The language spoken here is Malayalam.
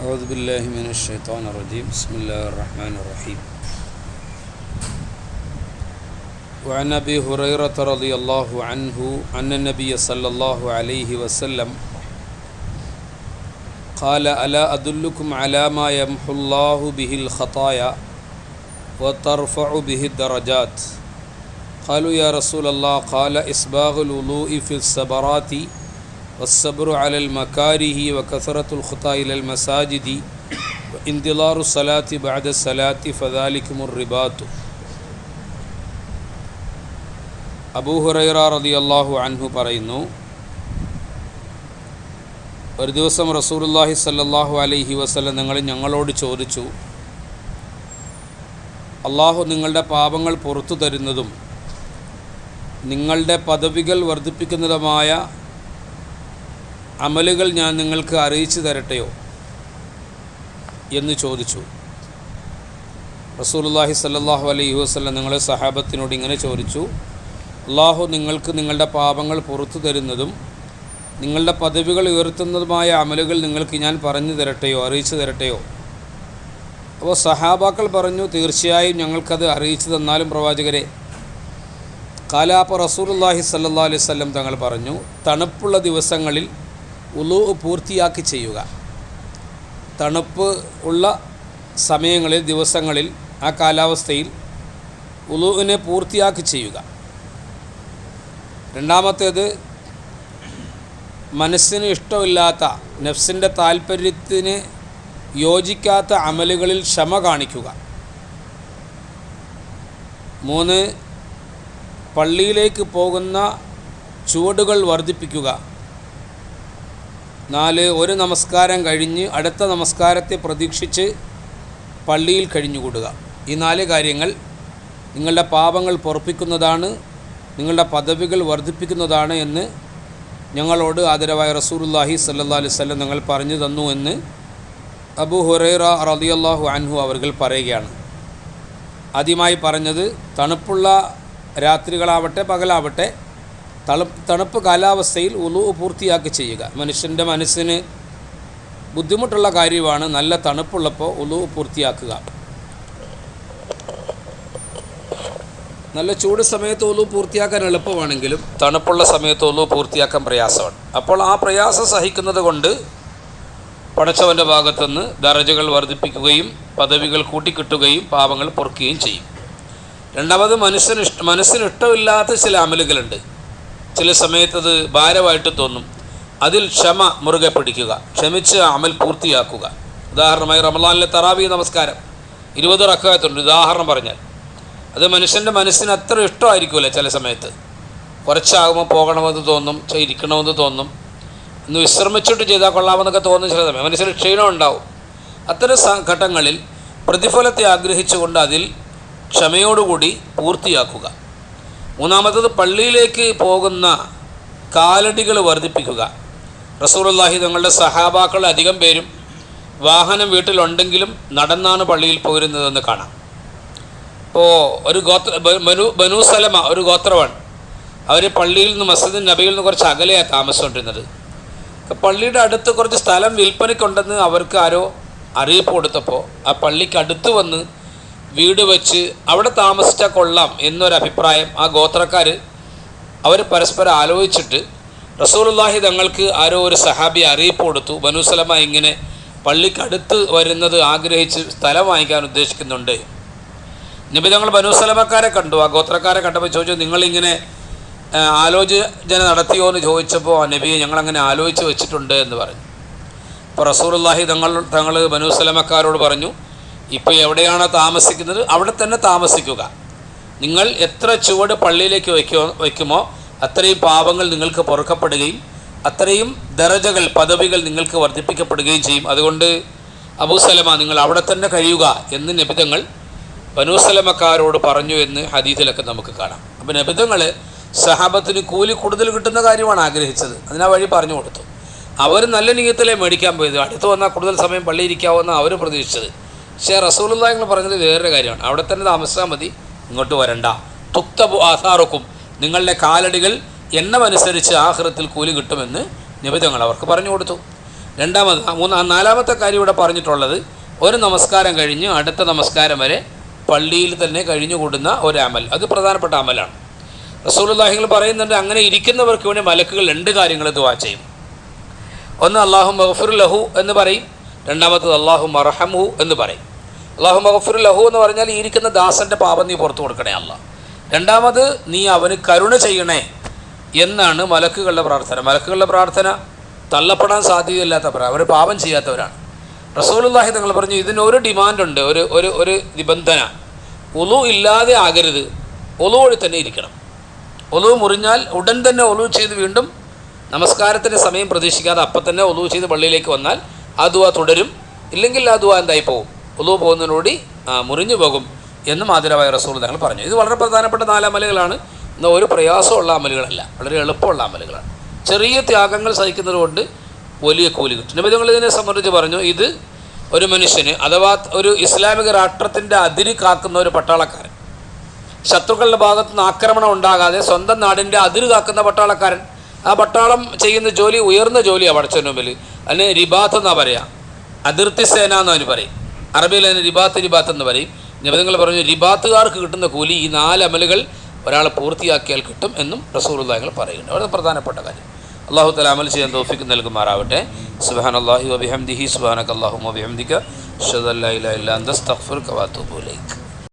أعوذ بالله من الشيطان الرجيم بسم الله الرحمن الرحيم وعن أبي هريرة رضي الله عنه أن النبي صلى الله عليه وسلم قال ألا أدلكم على ما يمحو الله به الخطايا وترفع به الدرجات قالوا يا رسول الله قال إسباغ الوضوء في السبرات والصبر على المكاره وكثرة الخطى إلى المساجد وانتظار الصلاة بعد الصلاة فذلكم الرباط. അബൂ ഹുറൈറ റളിയല്ലാഹു അൻഹു പറയുന്നു, ഒരു ദിവസം റസൂലുള്ളാഹി സ്വല്ലല്ലാഹു അലൈഹി വസല്ലം ഞങ്ങളോട് ചോദിച്ചു, അള്ളാഹു നിങ്ങളുടെ പാപങ്ങൾ പുറത്തു തരുന്നതും നിങ്ങളുടെ പദവികൾ വർദ്ധിപ്പിക്കുന്നതുമായ അമലുകൾ ഞാൻ നിങ്ങൾക്ക് അറിയിച്ചു തരട്ടെയോ എന്ന് ചോദിച്ചു. റസൂലുള്ളാഹി സ്വല്ലല്ലാഹു അലൈഹി വസല്ലം ഞങ്ങളെ സഹാബത്തിനോട് ഇങ്ങനെ ചോദിച്ചു, അള്ളാഹു നിങ്ങൾക്ക് നിങ്ങളുടെ പാപങ്ങൾ പുറത്തു തരുന്നതും നിങ്ങളുടെ പദവികൾ ഉയർത്തുന്നതുമായ അമലുകൾ നിങ്ങൾക്ക് ഞാൻ പറഞ്ഞു തരട്ടെയോ, അറിയിച്ചു തരട്ടെയോ? അപ്പോൾ സഹാബാക്കൾ പറഞ്ഞു, തീർച്ചയായും ഞങ്ങൾക്കത് അറിയിച്ചു തന്നാലും പ്രവാചകരെ. കാലാപ്പ റസൂലുള്ളാഹി സ്വല്ലല്ലാഹു അലൈഹി വസല്ലം തങ്ങൾ പറഞ്ഞു, തണുപ്പുള്ള ദിവസങ്ങളിൽ ഉളൂ പൂർത്തിയാക്കി ചെയ്യുക. തണുപ്പ് ഉള്ള സമയങ്ങളിൽ, ദിവസങ്ങളിൽ, ആ കാലാവസ്ഥയിൽ ഉളൂവിനെ പൂർത്തിയാക്കി ചെയ്യുക. രണ്ടാമത്തേത്, മനസ്സിന് ഇഷ്ടമില്ലാത്ത, നഫ്സിൻ്റെ താല്പര്യത്തിന് യോജിക്കാത്ത അമലുകളിൽ ക്ഷമ കാണിക്കുക. 3, പള്ളിയിലേക്ക് പോകുന്ന ചുവടുകൾ വർദ്ധിപ്പിക്കുക. 4, ഒരു നമസ്കാരം കഴിഞ്ഞ് അടുത്ത നമസ്കാരത്തെ പ്രതീക്ഷിച്ച് പള്ളിയിൽ കഴിഞ്ഞുകൂടുക. ഈ 4 കാര്യങ്ങൾ നിങ്ങളുടെ പാപങ്ങൾ പൊറുപ്പിക്കുന്നതാണ്, നിങ്ങളുടെ പദവികൾ വർദ്ധിപ്പിക്കുന്നതാണ് എന്ന് ഞങ്ങളോട് ആദരവായ റസൂലുള്ളാഹി സ്വല്ലല്ലാഹു അലൈഹി വസല്ലം ഞങ്ങൾ പറഞ്ഞു തന്നു എന്ന് അബൂ ഹുറൈറ റളിയല്ലാഹു അൻഹു അവർ പറയുകയാണ്. ആദ്യമായി പറഞ്ഞത്, തണുപ്പുള്ള രാത്രികളാവട്ടെ പകലാവട്ടെ തണുപ്പ് കാലാവസ്ഥയിൽ ഉളൂ പൂർത്തിയാക്കി ചെയ്യുക. മനുഷ്യൻ്റെ മനസ്സിന് ബുദ്ധിമുട്ടുള്ള കാര്യമാണ് നല്ല തണുപ്പുള്ളപ്പോൾ ഉളൂ പൂർത്തിയാക്കുക. നല്ല ചൂട് സമയത്ത് ഉളൂ പൂർത്തിയാക്കാൻ എളുപ്പമാണെങ്കിലും തണുപ്പുള്ള സമയത്ത് ഉളൂ പൂർത്തിയാക്കാൻ പ്രയാസമാണ്. അപ്പോൾ ആ പ്രയാസം സഹിക്കുന്നത് കൊണ്ട് പടച്ചവൻ്റെ ഭാഗത്തുനിന്ന് ദറജകൾ വർദ്ധിപ്പിക്കുകയും പദവികൾ കൂട്ടിക്കിട്ടുകയും പാപങ്ങൾ പൊറുക്കുകയും ചെയ്യും. രണ്ടാമത്, മനസ്സിന് ഇഷ്ടമില്ലാത്ത ചില അമലുകളുണ്ട്. ചില സമയത്തത് ഭാരമായിട്ട് തോന്നും. അതിൽ ക്ഷമ മുറുകെ പിടിക്കുക, ക്ഷമിച്ച് അമൽ പൂർത്തിയാക്കുക. ഉദാഹരണമായി റമളാനിലെ തറാവീഹ് നമസ്കാരം 20 റക്അത്തുണ്ട്. ഉദാഹരണം പറഞ്ഞാൽ അത് മനുഷ്യൻ്റെ മനസ്സിന് അത്ര ഇഷ്ടമായിരിക്കുമല്ലോ. ചില സമയത്ത് കുറച്ചാകുമ്പോൾ പോകണമെന്ന് തോന്നും, ഇരിക്കണമെന്ന് തോന്നും, ഒന്ന് വിശ്രമിച്ചിട്ട് ചെയ്താൽ കൊള്ളാമെന്നൊക്കെ തോന്നുന്ന ചില സമയം മനസ്സിന് ക്ഷീണം ഉണ്ടാവും. അത്തരം ഘട്ടങ്ങളിൽ പ്രതിഫലത്തെ ആഗ്രഹിച്ചുകൊണ്ട് അതിൽ ക്ഷമയോടുകൂടി പൂർത്തിയാക്കുക. മൂന്നാമത്തത്, പള്ളിയിലേക്ക് പോകുന്ന കാലടികൾ വർദ്ധിപ്പിക്കുക. റസൂലുള്ളാഹി തങ്ങളുടെ സഹാബാക്കൾ അധികം പേരും വാഹനം വീട്ടിലുണ്ടെങ്കിലും നടന്നാണ് പള്ളിയിൽ പോയിരുന്നതെന്ന് കാണാം. ഇപ്പോൾ ഒരു ബനൂ സലമ ഒരു ഗോത്രമാണ്. അവർ പള്ളിയിൽ നിന്ന്, മസ്ജിദ് നബിയിൽ നിന്ന് കുറച്ച് അകലെയാണ് താമസിച്ചുകൊണ്ടിരുന്നത്. പള്ളിയുടെ അടുത്ത് കുറച്ച് സ്ഥലം വിൽപ്പനയ്ക്കുണ്ടെന്ന് അവർക്ക് ആരോ അറിയിപ്പ് കൊടുത്തപ്പോൾ ആ പള്ളിക്ക് അടുത്ത് വന്ന് വീട് വെച്ച് അവിടെ താമസിച്ചാൽ കൊള്ളാം എന്നൊരഭിപ്രായം ആ ഗോത്രക്കാർ അവർ പരസ്പരം ആലോചിച്ചിട്ട് റസൂലുള്ളാഹി തങ്ങൾക്ക് ആരോ ഒരു സഹാബി അറിയിപ്പ് കൊടുത്തു, ബനൂ സലമ ഇങ്ങനെ പള്ളിക്കടുത്ത് വരുന്നത് ആഗ്രഹിച്ച് സ്ഥലം വാങ്ങിക്കാൻ ഉദ്ദേശിക്കുന്നുണ്ട്. നബി തങ്ങൾ ബനൂ സലമക്കാരെ കണ്ടു. ആ ഗോത്രക്കാരെ കണ്ടപ്പോൾ ചോദിച്ചു, നിങ്ങളിങ്ങനെ ആലോചന നടത്തിയോ എന്ന് ചോദിച്ചപ്പോൾ നബിയെ ഞങ്ങളങ്ങനെ ആലോചിച്ച് വെച്ചിട്ടുണ്ട് എന്ന് പറഞ്ഞു. അപ്പോൾ റസൂലുള്ളാഹി തങ്ങൾ ബനൂ സലമക്കാരോട് പറഞ്ഞു, ഇപ്പോൾ എവിടെയാണോ താമസിക്കുന്നത് അവിടെ തന്നെ താമസിക്കുക. നിങ്ങൾ എത്ര ചുവട് പള്ളിയിലേക്ക് വയ്ക്കുമോ അത്രയും പാപങ്ങൾ നിങ്ങൾക്ക് പൊറുക്കപ്പെടുകയും അത്രയും ദറജകൾ, പദവികൾ നിങ്ങൾക്ക് വർദ്ധിപ്പിക്കപ്പെടുകയും ചെയ്യും. അതുകൊണ്ട് അബൂ സലമ നിങ്ങൾ അവിടെ തന്നെ കഴിയുക എന്ന് നബി തങ്ങൾ ബനൂ സലമക്കാരോട് പറഞ്ഞു എന്ന് ഹദീസിലൊക്കെ നമുക്ക് കാണാം. അപ്പോൾ നബി തങ്ങൾ സഹാബത്തിന് കൂലി കൂടുതൽ കിട്ടുന്ന കാര്യമാണ് ആഗ്രഹിച്ചത്. അതിനാ വഴി പറഞ്ഞു കൊടുത്തു. അവർ നല്ല നീയത്തിലേ മേടിക്കാൻ പോയത്. അടുത്ത് വന്നാൽ കൂടുതൽ സമയം പള്ളിയിൽ ഇരിക്കാവുന്ന അവർ പ്രതീക്ഷിച്ചത്. പക്ഷേ റസൂലുള്ളാഹി പറഞ്ഞത് വേറൊരു കാര്യമാണ്, അവിടെ തന്നെ താമസിച്ചാൽ മതി, ഇങ്ങോട്ട് വരണ്ട. തുക്തബു ആസാറുക്കും, നിങ്ങളുടെ കാലടികൾ എണ്ണമനുസരിച്ച് ആഖിറത്തിൽ കൂലി കിട്ടുമെന്ന് നബി തങ്ങൾ അവർക്ക് പറഞ്ഞു കൊടുത്തു. നാലാമത്തെ കാര്യം ഇവിടെ പറഞ്ഞിട്ടുള്ളത്, ഒരു നമസ്കാരം കഴിഞ്ഞ് അടുത്ത നമസ്കാരം വരെ പള്ളിയിൽ തന്നെ കഴിഞ്ഞുകൂടുന്ന ഒരു അമൽ, അത് പ്രധാനപ്പെട്ട അമലാണ്. റസൂലുള്ളാഹികൾ പറയുന്നുണ്ട്, അങ്ങനെ ഇരിക്കുന്നവർക്ക് വേണ്ടി മലക്കുകൾ 2 കാര്യങ്ങൾ ദുആ ചെയ്യും. ഒന്ന് അല്ലാഹു മഗ്ഫിർ ലഹു എന്ന് പറയും, രണ്ടാമത്തത് അല്ലാഹു മർഹംഹു എന്ന് പറയും. അല്ലാഹു മഗ്ഫിർ ലഹു എന്ന് പറഞ്ഞാൽ ഈ ഇരിക്കുന്ന ദാസൻ്റെ പാപം നീ പുറത്തു കൊടുക്കണേ അല്ലാ. രണ്ടാമത് നീ അവന് കരുണ ചെയ്യണേ എന്നാണ് മലക്കുകളുടെ പ്രാർത്ഥന. മലക്കുകളുടെ പ്രാർത്ഥന തള്ളപ്പെടാൻ സാധ്യതയില്ലാത്ത അവർ പാപം ചെയ്യാത്തവരാണ്. റസൂലുള്ളാഹി തങ്ങൾ പറഞ്ഞു, ഇതിനൊരു ഡിമാൻഡുണ്ട്, ഒരു നിബന്ധന, ഒളു ഇല്ലാതെ ആകരുത്, ഒളു വഴി തന്നെ ഇരിക്കണം. ഒളു മുറിഞ്ഞാൽ ഉടൻ തന്നെ ഒളു ചെയ്ത് വീണ്ടും നമസ്കാരത്തിൻ്റെ സമയം പ്രതീക്ഷിക്കാതെ അപ്പം തന്നെ ഒളു ചെയ്ത് പള്ളിയിലേക്ക് വന്നാൽ ആ ദുആ തുടരും. ഇല്ലെങ്കിൽ ആ ദുആ എന്തായി പോകും, ഒളു പോകുന്നതിനോടി മുറിഞ്ഞു പോകും എന്നും ആദരവായ റസൂൽ തങ്ങൾ പറഞ്ഞു. ഇത് വളരെ പ്രധാനപ്പെട്ട 4 അമലുകളാണ്. എന്നാൽ ഒരു പ്രയാസമുള്ള അമലുകളല്ല, വളരെ എളുപ്പമുള്ള അമലുകളാണ്. ചെറിയ ത്യാഗങ്ങൾ സഹിക്കുന്നത് കൊണ്ട് വലിയ കൂലി കിട്ടും. നബി തങ്ങൾ ഇതിനെ സംബന്ധിച്ച് പറഞ്ഞു, ഇത് ഒരു മനുഷ്യന് അഥവാ ഒരു ഇസ്ലാമിക രാഷ്ട്രത്തിൻ്റെ അതിര് കാക്കുന്ന ഒരു പട്ടാളക്കാരൻ, ശത്രുക്കളുടെ ഭാഗത്തു നിന്ന് ആക്രമണം ഉണ്ടാകാതെ സ്വന്തം നാടിൻ്റെ അതിര് കാക്കുന്ന പട്ടാളക്കാരൻ, ആ പട്ടാളം ചെയ്യുന്ന ജോലി ഉയർന്ന ജോലിയാണ് പടച്ചവൻ്റെ മുമ്പിൽ. അതിന് റിബാത്ത് എന്നാണ് പറയുക, അതിർത്തി സേന എന്ന് അവന് പറയും. അറബിയിൽ അതിന് റിബാത്ത് എന്ന് പറയും. നബി തങ്ങൾ പറഞ്ഞു, റിബാത്തുകാർക്ക് കിട്ടുന്ന കൂലി ഈ 4 അമലുകൾ ഒരാൾ പൂർത്തിയാക്കിയാൽ കിട്ടും എന്നും റസൂലുള്ളാഹികൾ പറയുന്നുണ്ട്. വളരെ പ്രധാനപ്പെട്ട കാര്യം. അല്ലാഹു തആല അമൽ ചെയ്യാൻ തൗഫീഖ് നൽകുമാറാവട്ടെ. സുബ്ഹാനല്ലാഹി വബിഹംദിഹി സുബ്ഹാനകല്ലാഹുമ്മ വബിഹംദിക അഷ്ഹദു അല്ലാ ഇലാഹ ഇല്ലാ അൻത അസ്തഗ്ഫിറുക വഅതൂബു ഇലൈക്.